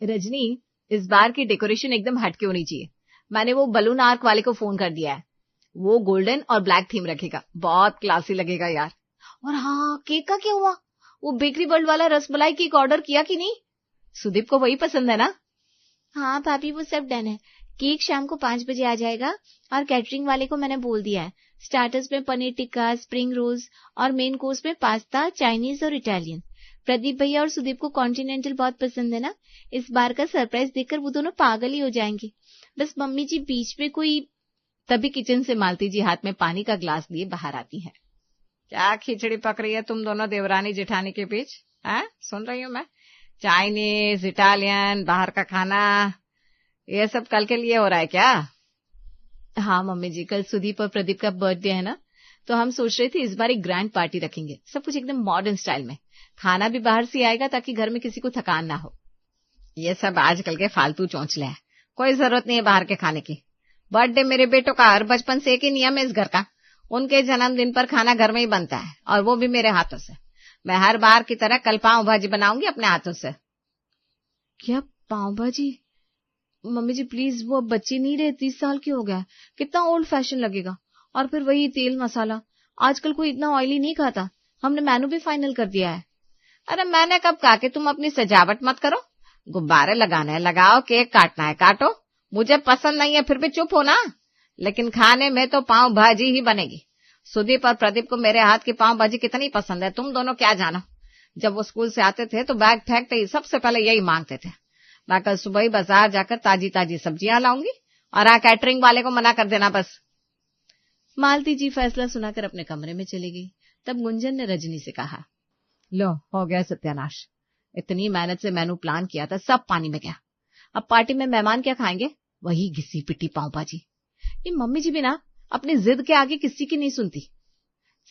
रजनी, इस बार की डेकोरेशन एकदम हटके होनी चाहिए। मैंने वो बलून आर्क वाले को फोन कर दिया है। वो गोल्डन और ब्लैक थीम रखेगा, बहुत क्लासी लगेगा यार। और हाँ, केक का क्या हुआ? वो बेकरी वर्ल्ड वाला रसमलाई केक ऑर्डर किया कि नहीं? सुदीप को वही पसंद है ना? हाँ भाभी, वो सब डन है। केक शाम को 5 बजे आ जाएगा और कैटरिंग वाले को मैंने बोल दिया है। स्टार्टर्स में पनीर टिक्का, स्प्रिंग रोल्स और मेन कोर्स में पास्ता, चाइनीज और इटालियन। प्रदीप भैया और सुदीप को कॉन्टिनेंटल बहुत पसंद है ना। इस बार का सरप्राइज देखकर वो दोनों पागल ही हो जाएंगे। बस मम्मी जी बीच में कोई। तभी किचन से मालती जी हाथ में पानी का ग्लास लिए बाहर आती है। क्या खिचड़ी पक रही है तुम दोनों देवरानी जेठानी के बीच? सुन रही हूँ मैं। चाइनीज, इटालियन, बाहर का खाना, ये सब कल के लिए हो रहा है क्या? हाँ मम्मी जी, कल सुदीप और प्रदीप का बर्थडे है ना, तो हम सोच रहे थे इस बार एक ग्रैंड पार्टी रखेंगे, सब कुछ एकदम मॉडर्न स्टाइल में। खाना भी बाहर से आएगा ताकि घर में किसी को थकान ना हो। ये सब आजकल के फालतू चौंचले हैं, कोई जरूरत नहीं है बाहर के खाने की। बर्थडे मेरे बेटों का हर बचपन से एक ही नियम है इस घर का, उनके जन्मदिन पर खाना घर में ही बनता है, और वो भी मेरे हाथों से। मैं हर बार की तरह कल पाव भाजी बनाऊंगी अपने हाथों से। क्या पाव भाजी? मम्मी जी प्लीज, वो अब बच्चे नहीं रहे, 30 साल के हो गया, कितना ओल्ड फैशन लगेगा। और फिर वही तेल मसाला, आजकल कोई इतना ऑयली नहीं खाता। हमने मेनू भी फाइनल कर दिया है। अरे मैंने कब कहा कि तुम अपनी सजावट मत करो। गुब्बारे लगाने हैं लगाओ, केक काटना है काटो, मुझे पसंद नहीं है फिर भी चुप हो ना। लेकिन खाने में तो पाव भाजी ही बनेगी। सुदीप और प्रदीप को मेरे हाथ की पाव भाजी कितनी पसंद है तुम दोनों क्या जानो। जब वो स्कूल से आते थे तो बैग फेंकते ही सबसे पहले यही मांगते थे। मैं कल सुबह ही बाजार जाकर ताजी ताजी सब्जियां लाऊंगी, और कैटरिंग वाले को मना कर देना बस। मालती जी फैसला सुनाकर अपने कमरे में चली गई। तब गुंजन ने रजनी से कहा, लो हो गया सत्यानाश, इतनी मेहनत से मेनू प्लान किया था, सब पानी में गया। अब पार्टी में मेहमान क्या खाएंगे? वही घिसी पिटी पाव भाजी। ये मम्मी जी भी ना अपनी जिद के आगे किसी की नहीं सुनती।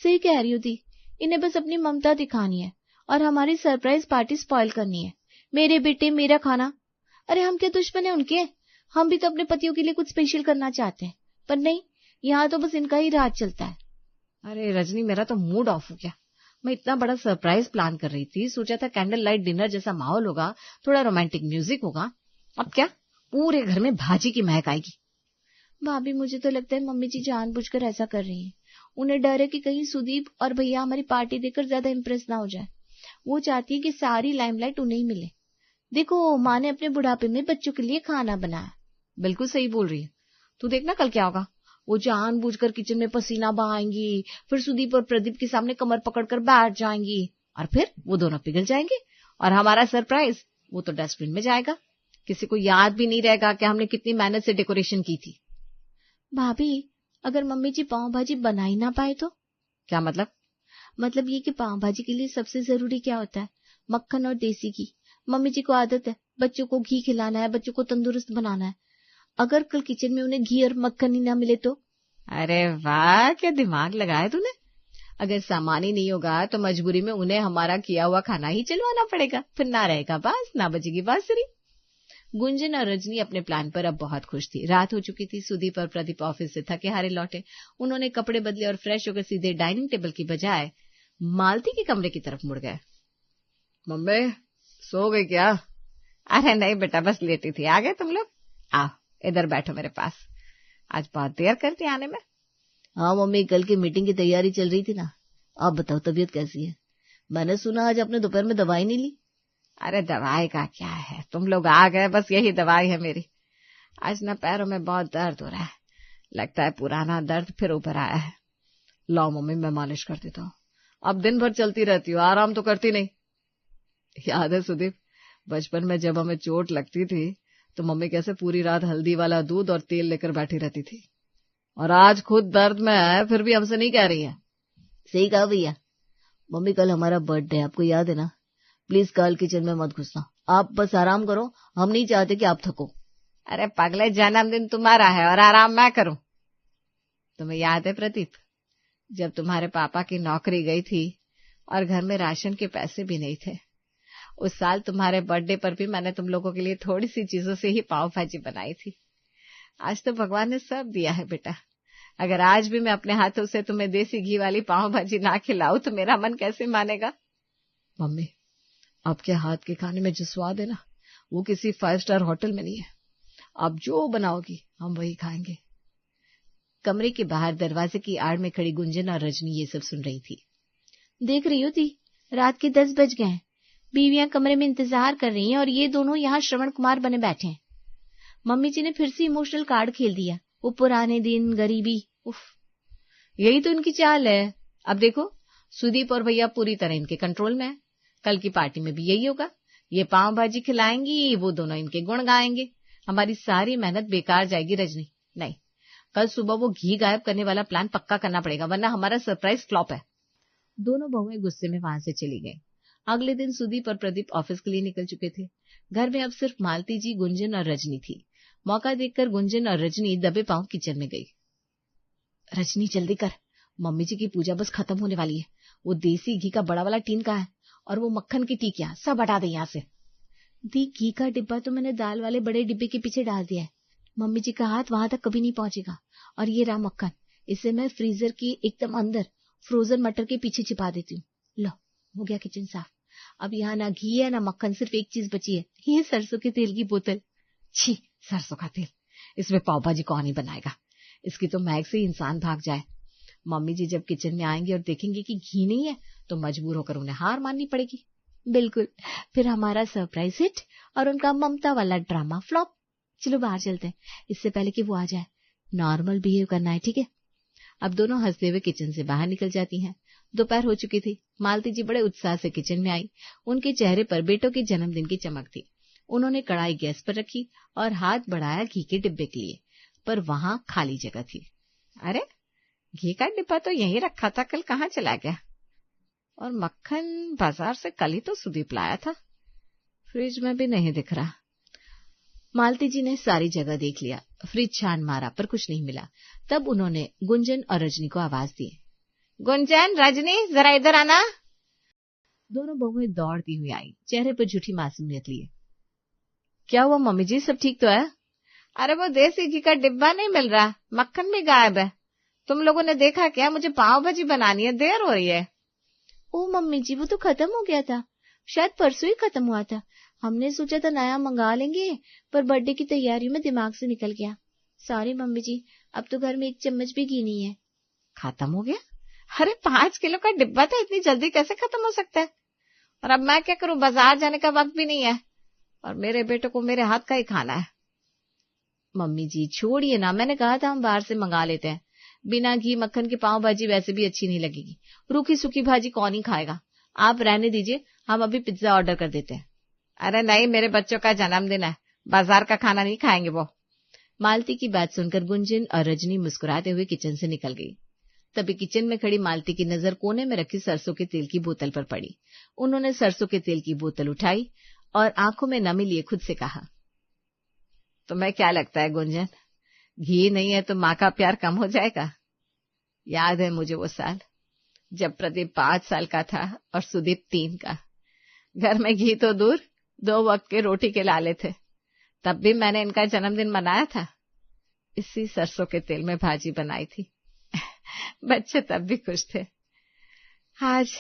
सही कह रही होती, इन्हें बस अपनी ममता दिखानी है और हमारी सरप्राइज पार्टी स्पॉइल करनी है। मेरे बेटे मेरा खाना, अरे हम क्या दुश्मन है उनके? हम भी तो अपने पतियों के लिए कुछ स्पेशल करना चाहते हैं, पर नहीं, यहाँ तो बस इनका ही राज चलता है। अरे रजनी, मेरा तो मूड ऑफ हो गया। मैं इतना बड़ा सरप्राइज प्लान कर रही थी, सोचा था कैंडल लाइट डिनर जैसा माहौल होगा, थोड़ा रोमांटिक म्यूजिक होगा। अब क्या, पूरे घर में भाजी की महक आएगी। भाभी मुझे तो लगता है मम्मी जी जानबूझकर ऐसा कर रही हैं। उन्हें डर है कि कहीं सुदीप और भैया हमारी पार्टी देखकर ज्यादा इम्प्रेस ना हो जाए। वो चाहती है कि सारी लाइमलाइट उन्हें ही मिले। देखो, माँ ने अपने बुढ़ापे में बच्चों के लिए खाना बनाया। बिल्कुल सही बोल रही है। तू देखना कल क्या होगा। वो जानबूझकर किचन में पसीना बहाएंगी, फिर सुदीप और प्रदीप के सामने कमर पकड़कर बैठ जाएंगी, और फिर वो दोनों पिघल जाएंगे, और हमारा सरप्राइज वो तो डस्टबिन में जाएगा। किसी को याद भी नहीं रहेगा कि हमने कितनी मेहनत से डेकोरेशन की थी। भाभी, अगर मम्मी जी पाव भाजी बना ही ना पाए तो? क्या मतलब? मतलब ये कि पाव भाजी के लिए सबसे जरूरी क्या होता है? मक्खन और देसी घी। मम्मी जी को आदत है बच्चों को घी खिलाना है, बच्चों को तंदुरुस्त बनाना है। अगर कल किचन में उन्हें घी और मक्खन ही ना मिले तो? अरे वाह, क्या दिमाग लगाया तूने। अगर सामान ही नहीं होगा तो मजबूरी में उन्हें हमारा किया हुआ खाना ही चलवाना पड़ेगा, फिर ना रहेगा बास, ना बजेगी बांसुरी। गुंजन और रजनी अपने प्लान पर अब बहुत खुश थी। रात हो चुकी थी। सुदीप और प्रदीप ऑफिस से थके हारे लौटे। उन्होंने कपड़े बदले और फ्रेश होकर सीधे डाइनिंग टेबल की बजाय मालती के कमरे की तरफ मुड़ गए। मम्मी सो गई क्या? अरे नहीं बेटा, बस लेटी थी। आ गए तुम लोग? आओ इधर बैठो मेरे पास। आज बहुत देर करती आने में। हाँ मम्मी, कल की मीटिंग की तैयारी चल रही थी ना। आप बताओ तबीयत कैसी है? मैंने सुना आज आपने दोपहर में दवाई नहीं ली। अरे दवाई का क्या है, तुम लोग आ गए, बस यही दवाई है मेरी। आज ना पैरों में बहुत दर्द हो रहा है, लगता है पुराना दर्द फिर उभर आया है। लो मम्मी, मैं मालिश कर देता हूँ। अब दिन भर चलती रहती हो, आराम तो करती नहीं। याद है सुदीप, बचपन में जब हमें चोट लगती थी तो मम्मी कैसे पूरी रात हल्दी वाला दूध और तेल लेकर बैठी रहती थी, और आज खुद दर्द में है फिर भी हमसे नहीं कह रही है। सही कहा भैया। मम्मी कल हमारा बर्थडे है, आपको याद है ना? प्लीज कल किचन में मत घुसना, आप बस आराम करो, हम नहीं चाहते कि आप थको। अरे पगले, जन्मदिन तुम्हारा है और आराम मैं करूं? तुम्हें याद है प्रदीप, जब तुम्हारे पापा की नौकरी गई थी और घर में राशन के पैसे भी नहीं थे, उस साल तुम्हारे बर्थडे पर भी मैंने तुम लोगों के लिए थोड़ी सी चीजों से ही पाव भाजी बनाई थी। आज तो भगवान ने सब दिया है बेटा। अगर आज भी मैं अपने हाथों से तुम्हें देसी घी वाली पाव भाजी ना खिलाऊं तो मेरा मन कैसे मानेगा? मम्मी, आपके हाथ के खाने में जो स्वाद है ना, वो किसी 5 स्टार होटल में नहीं है। आप जो बनाओगी हम वही खाएंगे। कमरे के बाहर दरवाजे की आड़ में खड़ी गुंजन और रजनी ये सब सुन रही थी। देख रही हो दी, रात के 10 बज गए हैं। बीवियां कमरे में इंतजार कर रही हैं और ये दोनों यहाँ श्रवण कुमार बने बैठे हैं। मम्मी जी ने फिर से इमोशनल कार्ड खेल दिया। वो पुराने दिन, गरीबी, उफ, यही तो इनकी चाल है। अब देखो, सुदीप और भैया पूरी तरह इनके कंट्रोल में है। कल की पार्टी में भी यही होगा। ये पाव भाजी खिलाएंगी, वो दोनों इनके गुण गाएंगे। हमारी सारी मेहनत बेकार जाएगी रजनी। नहीं, कल सुबह वो घी गायब करने वाला प्लान पक्का करना पड़ेगा, वरना हमारा सरप्राइज फ्लॉप है। दोनों बहुएं गुस्से में वहां से चली गईं। अगले दिन सुदीप और प्रदीप ऑफिस के लिए निकल चुके थे। घर में अब सिर्फ मालती जी, गुंजन और रजनी थी। मौका देखकर गुंजन और रजनी दबे पांव किचन में गई। रजनी जल्दी कर, मम्मी जी की पूजा बस खत्म होने वाली है। वो देसी घी का बड़ा वाला टीन का है और वो मक्खन की टिकिया सब हटा दे यहाँ से। दी, घी का डिब्बा तो मैंने दाल वाले बड़े डिब्बे के पीछे डाल दिया है। मम्मी जी का हाथ वहां तक कभी नहीं पहुंचेगा। और ये रहा मक्खन, इसे मैं फ्रीजर की एकदम अंदर फ्रोजन मटर के पीछे छिपा देती हूँ। लो, हो गया किचन साफ। अब यहाँ ना घी है ना मक्खन, सिर्फ एक चीज बची है, ये सरसों के तेल की बोतल। छी, सरसों का तेल, इसमें पाव भाजी कौन ही बनाएगा। इसकी तो महक से ही इंसान भाग जाए। मम्मी जी जब किचन में आएंगे और देखेंगे कि घी नहीं है तो मजबूर होकर उन्हें हार माननी पड़ेगी। बिल्कुल, फिर हमारा सरप्राइज हिट और उनका ममता वाला ड्रामा फ्लॉप। चलो बाहर चलते हैं, इससे पहले कि वो आ जाए। नॉर्मल बिहेव करना है, ठीक है। अब दोनों हंसते हुए किचन से बाहर निकल जाती हैं। दोपहर हो चुकी थी। मालती जी बड़े उत्साह से किचन में आई। उनके चेहरे पर बेटों के जन्मदिन की चमक थी। उन्होंने कढ़ाई गैस पर रखी और हाथ बढ़ाया घी के डिब्बे के लिए, पर वहां खाली जगह थी। अरे, घी का डिब्बा तो यहीं रखा था, कल कहाँ चला गया? और मक्खन बाजार से कल ही तो सुदीप लाया था, फ्रिज में भी नहीं दिख रहा। मालती जी ने सारी जगह देख लिया, फ्रिज छान मारा पर कुछ नहीं मिला। तब उन्होंने गुंजन और रजनी को आवाज दी। गुंजन, रजनी, जरा इधर आना। दोनों बहुएं दौड़ती हुई आई, चेहरे पर झूठी मासूमियत लिए। क्या हुआ मम्मी जी, सब ठीक तो है? अरे वो देसी घी का डिब्बा नहीं मिल रहा, मक्खन भी गायब है। तुम लोगों ने देखा क्या? मुझे पाव भाजी बनानी है, देर हो रही है। ओ मम्मी जी, वो तो खत्म हो गया था, शायद परसों ही खत्म हुआ था। हमने सोचा था नया मंगा लेंगे, पर बर्थडे की तैयारियों में दिमाग से निकल गया। सॉरी मम्मी जी, अब तो घर में 1 चम्मच भी घी नहीं है। खत्म हो गया? अरे 5 किलो का डिब्बा था, इतनी जल्दी कैसे खत्म हो सकता है? और अब मैं क्या करूं, बाजार जाने का वक्त भी नहीं है और मेरे बेटे को मेरे हाथ का ही खाना है। मम्मी जी छोड़िए ना, मैंने कहा था हम बाहर से मंगा लेते हैं। बिना घी मक्खन की पाव भाजी वैसे भी अच्छी नहीं लगेगी। रूखी सूखी भाजी कौन ही खाएगा? आप रहने दीजिए, हम अभी पिज्जा ऑर्डर कर देते हैं। अरे नहीं, मेरे बच्चों का जन्मदिन है, बाजार का खाना नहीं खाएंगे वो। मालती की बात सुनकर गुंजन और रजनी मुस्कुराते हुए किचन से निकल गई। तभी किचन में खड़ी मालती की नजर कोने में रखी सरसों के तेल की बोतल पर पड़ी। उन्होंने सरसों के तेल की बोतल उठाई और आंखों में नमी लिए खुद से कहा, तुम्हें क्या लगता है गुंजन, घी नहीं है तो माँ का प्यार कम हो जाएगा? याद है मुझे वो साल जब प्रदीप 5 साल का था और सुदीप 3 का। घर में घी तो दूर, 2 वक्त के रोटी के लाले थे। तब भी मैंने इनका जन्मदिन मनाया था, इसी सरसों के तेल में भाजी बनाई थी। बच्चे तब भी खुश थे। आज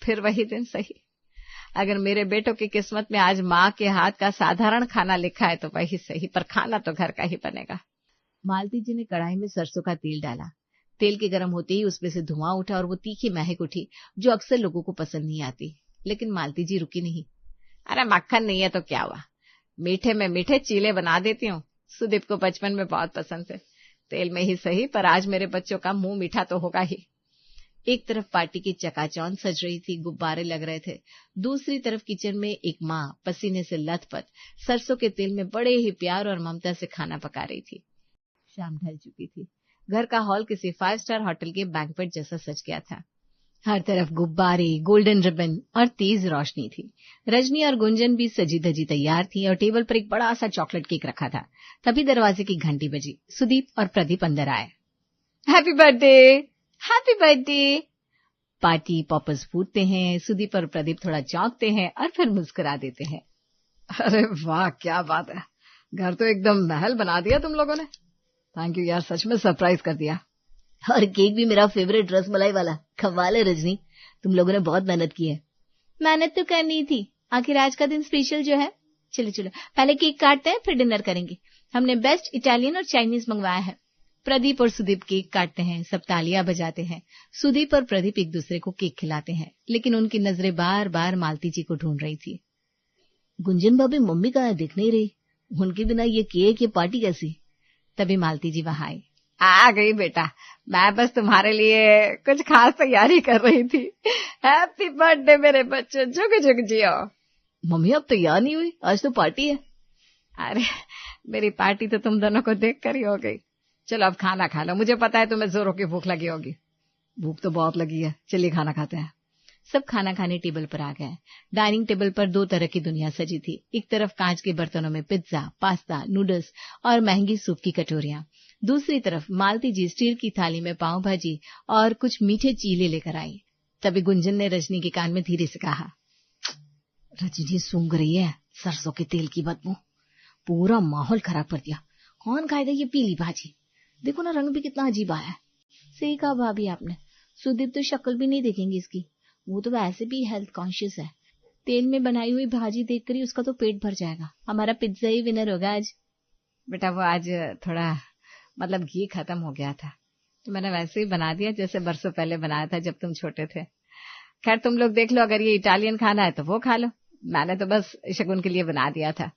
फिर वही दिन सही। अगर मेरे बेटों की किस्मत में आज माँ के हाथ का साधारण खाना लिखा है तो वही सही, पर खाना तो घर का ही बनेगा। मालती जी ने कढ़ाई में सरसों का तेल डाला। तेल के गर्म होते ही उसमें से धुआं उठा और वो तीखी महक उठी जो अक्सर लोगों को पसंद नहीं आती। लेकिन मालती जी रुकी नहीं। अरे मक्खन नहीं है तो क्या हुआ, मीठे में मीठे चीले बना देती हूँ। सुदीप को बचपन में बहुत पसंद थे, तेल में ही सही, पर आज मेरे बच्चों का मुंह मीठा तो होगा ही। एक तरफ पार्टी की चकाचौंध सज रही थी, गुब्बारे लग रहे थे। दूसरी तरफ किचन में एक माँ पसीने से लथपथ सरसों के तेल में बड़े ही प्यार और ममता से खाना पका रही थी। शाम ढल चुकी थी। घर का हॉल किसी 5 स्टार होटल के बैंक्वेट जैसा सज गया था। हर तरफ गुब्बारे, गोल्डन रिबन और तेज रोशनी थी। रजनी और गुंजन भी सजी धजी तैयार थी और टेबल पर एक बड़ा सा चॉकलेट केक रखा था। तभी दरवाजे की घंटी बजी। सुदीप और प्रदीप अंदर आए। Happy birthday, happy birthday. Party poppers फूटते हैं। सुदीप और प्रदीप थोड़ा चौंकते हैं और फिर मुस्कुरा देते हैं। अरे वाह, क्या बात है, घर तो एकदम महल बना दिया तुम लोगों ने। थैंक यू यार, सच में सरप्राइज कर दिया। और केक भी मेरा फेवरेट रसमलाई वाला। कमाल है रजनी, तुम लोगों ने बहुत मेहनत की है। मेहनत तो करनी थी, आखिर आज का दिन स्पेशल जो है। चलो चलो, पहले केक काटते हैं, फिर डिनर करेंगे। हमने बेस्ट इटालियन और चाइनीज मंगवाया है। प्रदीप और सुदीप केक काटते हैं, सब तालियां बजाते हैं। सुदीप और प्रदीप एक दूसरे को केक खिलाते हैं, लेकिन उनकी नजरें बार बार मालती जी को ढूंढ रही थी। गुंजन भाभी मम्मी कहाँ है, दिख नहीं रही। उनके बिना ये केक, ये पार्टी कैसी। तभी मालती जी वहां आई। आ गई बेटा, मैं बस तुम्हारे लिए कुछ खास तैयारी कर रही थी। हैप्पी बर्थडे मेरे बच्चे, जुग जुग जियो। मम्मी अब तैयार नहीं हुई, आज तो पार्टी है। अरे मेरी पार्टी तो तुम दोनों को देख कर ही हो गई। चलो अब खाना खा लो, मुझे पता है तुम्हें जोरों की भूख लगी होगी। भूख तो बहुत लगी है, चलिए खाना खाते हैं। सब खाना खाने टेबल पर आ गए। डाइनिंग टेबल पर 2 तरह की दुनिया सजी थी। एक तरफ कांच के बर्तनों में पिज्जा, पास्ता, नूडल्स और महंगी सूप की कटोरियां। दूसरी तरफ मालती जी स्टील की थाली में पाव भाजी और कुछ मीठे चीले लेकर आई। तभी गुंजन ने रजनी के कान में धीरे से कहा, रजनी सूंघ रही है सरसों के तेल की बदबू, पूरा माहौल खराब कर दिया। कौन खाएगा ये पीली भाजी, देखो ना रंग भी कितना अजीब आया है। सही कहा भाभी आपने, सुदीप तो शक्ल भी नहीं देखेंगे इसकी, वो तो वैसे भी हेल्थ कॉन्शियस है। तेल में बनाई हुई भाजी देखकर ही उसका तो पेट भर जाएगा। हमारा पिज्जा ही विनर होगा आज। बेटा वो आज थोड़ा मतलब घी खत्म हो गया था, तो मैंने वैसे ही बना दिया जैसे बरसों पहले बनाया था जब तुम छोटे थे। खैर तुम लोग देख लो, अगर ये इटालियन खाना है तो वो खा लो, मैंने तो बस शगुन के लिए बना दिया था।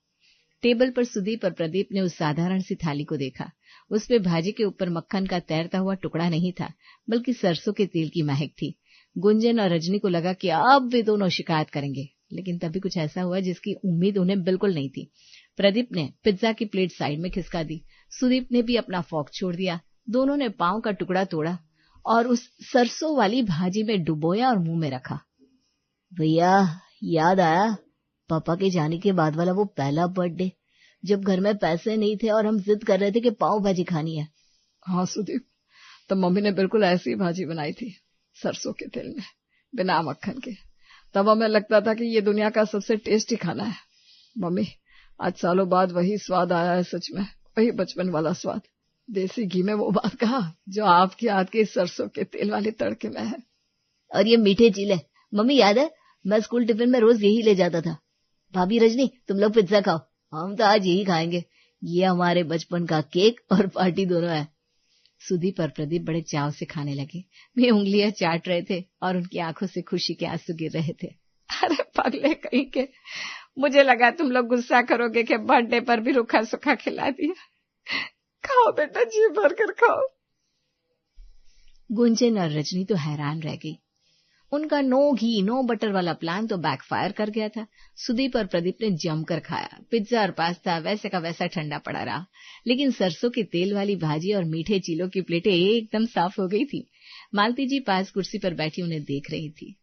टेबल पर सुदीप और प्रदीप ने उस साधारण सी थाली को देखा। उसपे भाजी के ऊपर मक्खन का तैरता हुआ टुकड़ा नहीं था, बल्कि सरसों के तेल की महक थी। गुंजन और रजनी को लगा कि अब वे दोनों शिकायत करेंगे, लेकिन तभी कुछ ऐसा हुआ जिसकी उम्मीद उन्हें बिल्कुल नहीं थी। प्रदीप ने पिज्जा की प्लेट साइड में खिसका दी। सुदीप ने भी अपना फोर्क छोड़ दिया। दोनों ने पाव का टुकड़ा तोड़ा और उस सरसों वाली भाजी में डुबोया और मुंह में रखा। भैया याद आया पापा के जाने के बाद वाला वो पहला बर्थडे, जब घर में पैसे नहीं थे और हम जिद कर रहे थे कि पाव भाजी खानी है। हाँ सुदीप, तो मम्मी ने बिल्कुल ऐसी भाजी बनाई थी, सरसों के तेल में, बिना मक्खन के। तब हमें लगता था कि ये दुनिया का सबसे टेस्टी खाना है। मम्मी आज सालों बाद वही स्वाद आया है, सच में वही बचपन वाला स्वाद। देसी घी में वो बात कहा जो आपके हाथ के सरसों के तेल वाले तड़के में है। और ये मीठे चीले, मम्मी याद है मैं स्कूल टिफिन में रोज यही ले जाता था। भाभी रजनी तुम लोग पिज्जा खाओ, हम तो आज यही खाएंगे। ये हमारे बचपन का केक और पार्टी दोनों है। सुदीप और प्रदीप बड़े चाव से खाने लगे। वे उंगलियां चाट रहे थे और उनकी आंखों से खुशी के आंसू गिर रहे थे। अरे पगले कहीं के, मुझे लगा तुम लोग गुस्सा करोगे कि बर्थडे पर भी रूखा सूखा खिला दिया। खाओ बेटा, जी भर कर खाओ। गुंजन और रजनी तो हैरान रह गई। उनका नो घी नो बटर वाला प्लान तो बैकफायर कर गया था। सुदीप और प्रदीप ने जमकर खाया। पिज्जा और पास्ता वैसे का वैसा ठंडा पड़ा रहा, लेकिन सरसों के तेल वाली भाजी और मीठे चीलों की प्लेटें एकदम साफ हो गई थी। मालती जी पास कुर्सी पर बैठी उन्हें देख रही थी।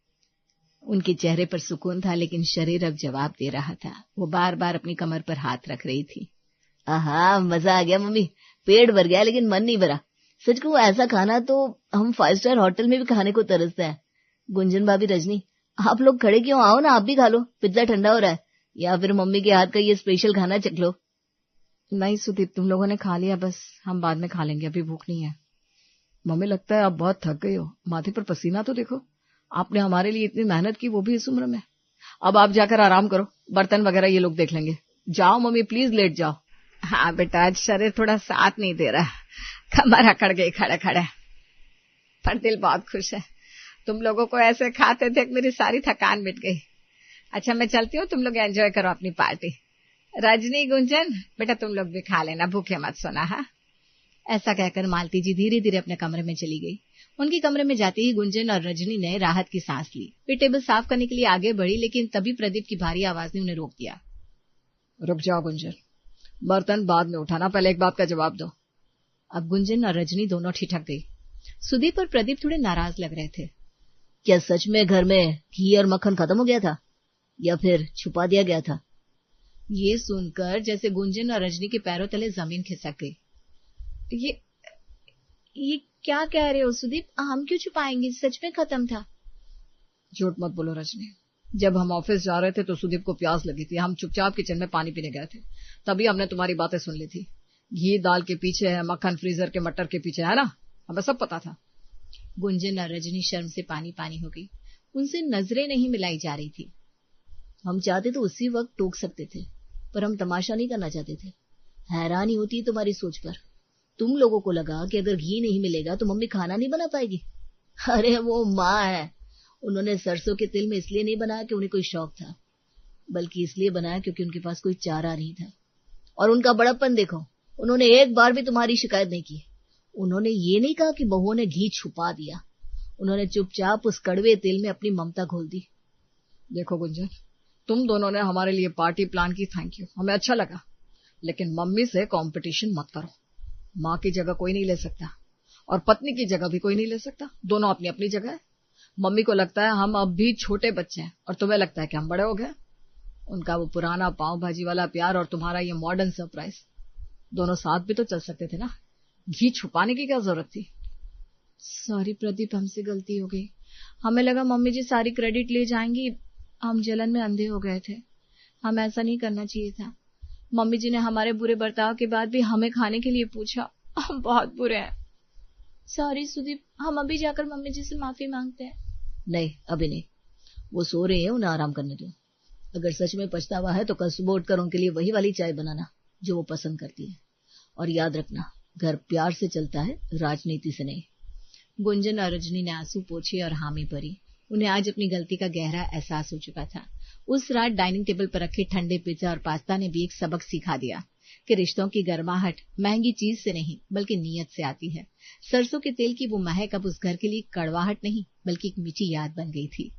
उनके चेहरे पर सुकून था, लेकिन शरीर अब जवाब दे रहा था। वो बार बार अपनी कमर पर हाथ रख रही थी। आहा मजा आ गया मम्मी, पेट भर गया लेकिन मन नहीं भरा। सच कहूं ऐसा खाना तो हम 5 स्टार होटल में भी खाने को तरसते हैं। गुंजन भाभी रजनी आप लोग खड़े क्यों, आओ ना आप भी खा लो, पिज्जा ठंडा हो रहा है, या फिर मम्मी के हाथ का ये स्पेशल खाना चख लो। नहीं सुदीप, तुम लोगों ने खा लिया, बस हम बाद में खा लेंगे, अभी भूख नहीं है। मम्मी लगता है आप बहुत थक गई हो, माथे पर पसीना तो देखो, आपने हमारे लिए इतनी मेहनत की, वो भी इस उम्र में। अब आप जाकर आराम करो, बर्तन वगैरह ये लोग देख लेंगे। जाओ मम्मी प्लीज, लेट जाओ। हाँ बेटा, आज शरीर थोड़ा साथ नहीं दे रहा, कमर अकड़ गई खड़े खड़े, पर दिल बहुत खुश है। तुम लोगों को ऐसे खाते थे मेरी सारी थकान मिट गई। अच्छा मैं चलती हूँ, तुम लोग एंजॉय करो अपनी पार्टी। रजनी गुंजन बेटा तुम लोग भी खा लेना, भूखे मत सोना। हाँ, ऐसा कहकर मालती जी धीरे धीरे अपने कमरे में चली गई। उनके कमरे में जाते ही गुंजन और रजनी ने राहत की सांस ली। वे टेबल साफ करने के लिए आगे बढ़ी, लेकिन तभी प्रदीप की भारी आवाज ने उन्हें रोक दिया। रुक जाओ गुंजन, बर्तन बाद में उठाना, पहले एक बात का जवाब दो। अब गुंजन और रजनी दोनों ठिठक गई। सुदीप और प्रदीप थोड़े नाराज लग रहे थे। क्या सच में घर में घी और मक्खन खत्म हो गया था, या फिर छुपा दिया गया था? ये सुनकर जैसे गुंजन और रजनी के पैरों तले जमीन खिसक गई। ये क्या कह रहे हो सुदीप, हम क्यों छुपाएंगे, सच में खत्म था। झूठ मत बोलो रजनी, जब हम ऑफिस जा रहे थे तो सुदीप को प्यास लगी थी, हम चुपचाप किचन में पानी पीने गए थे, तभी हमने तुम्हारी बातें सुन ली थी। घी दाल के पीछे है, मक्खन फ्रीजर के मटर के पीछे है ना, हमें सब पता था। गुंजन और रजनी शर्म से पानी पानी हो गई। उनसे नजरें नहीं मिलाई जा रही थी। हम चाहते तो उसी वक्त टोक सकते थे, पर हम तमाशा नहीं करना चाहते थे। हैरानी होती है तुम्हारी सोच पर। तुम लोगों को लगा कि अगर घी नहीं मिलेगा तो मम्मी खाना नहीं बना पाएगी। अरे वो माँ है, उन्होंने सरसों के तेल में इसलिए नहीं बनाया कि उन्हें कोई शौक था, बल्कि इसलिए बनाया क्योंकि उनके पास कोई चारा नहीं था। और उनका बड़प्पन देखो, उन्होंने एक बार भी तुम्हारी शिकायत नहीं की। उन्होंने ये नहीं कहा कि बहुओं ने घी छुपा दिया, उन्होंने चुपचाप उस कड़वे तेल में अपनी ममता घोल दी। देखो गुंजन, तुम दोनों ने हमारे लिए पार्टी प्लान की, थैंक यू, हमें अच्छा लगा, लेकिन मम्मी से कंपटीशन मत करो। माँ की जगह कोई नहीं ले सकता और पत्नी की जगह भी कोई नहीं ले सकता। दोनों अपनी अपनी जगह है। मम्मी को लगता है हम अब भी छोटे बच्चे हैं और तुम्हें लगता है कि हम बड़े हो गए। उनका वो पुराना पाव भाजी वाला प्यार और तुम्हारा ये मॉडर्न सरप्राइज, दोनों साथ भी तो चल सकते थे ना। घी छुपाने की क्या जरूरत थी? सॉरी प्रदीप, हमसे गलती हो गई। हमें लगा मम्मी जी सारी क्रेडिट ले जाएंगी, हम जलन में अंधे हो गए थे। हम ऐसा नहीं करना चाहिए था। मम्मी जी ने हमारे बुरे बर्ताव के बाद भी हमें खाने के लिए पूछा। हम बहुत बुरे हैं। सॉरी सुदीप, हम अभी जाकर मम्मी जी से माफी मांगते हैं। नहीं, अभी नहीं, वो सो रहे हैं, उन्हें आराम करने दो। अगर सच में पछतावा है तो कल सुबह उठकर उनके लिए वही वाली चाय बनाना जो वो पसंद करती है। और याद रखना, घर प्यार से चलता है, राजनीति से नहीं। गुंजन और रजनी ने आंसू पोंछे और हामी भरी। उन्हें आज अपनी गलती का गहरा एहसास हो चुका था। उस रात डाइनिंग टेबल पर रखे ठंडे पिज्जा और पास्ता ने भी एक सबक सिखा दिया कि रिश्तों की गर्माहट महंगी चीज से नहीं बल्कि नीयत से आती है। सरसों के तेल की वो महक अब उस घर के लिए कड़वाहट नहीं बल्कि एक मीठी याद बन गई थी।